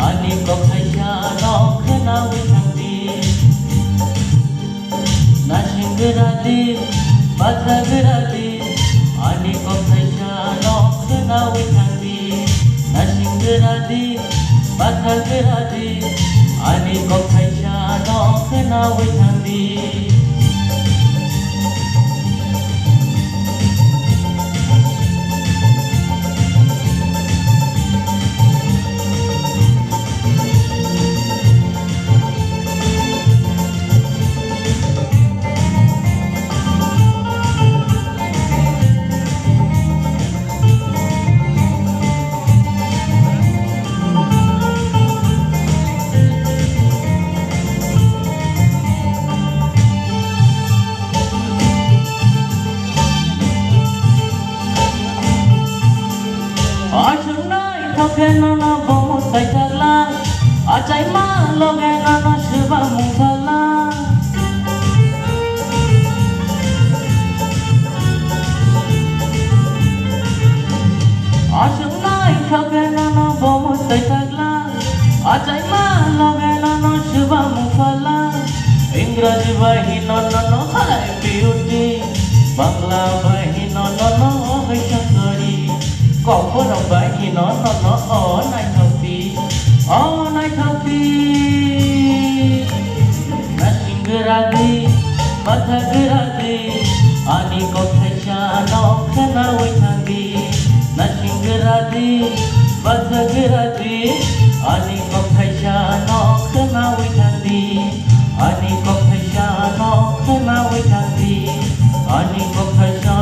Ani ko kaya no kana withandi Na shingradi Patagradi Ani ko kaya no kana withandi Na shingradi Patagradi Ani ko kaya no kana withandi Kena na bomo saitala Acai malo kena na shiva mungala Ashung nai kena na bomo saitala Acai malo kena na shiva mungala Ingraji bahi no no no hi beauty Bangla bahi no no no hi shankari Kopur bahi no no no all night happy Na shingradi Patagradi Ani ko khaisha no kana withandi Na shingradi Patagradi Ani ko khaisha no kana withandi Ani ko khaisha no kana withandi Ani ko khaisha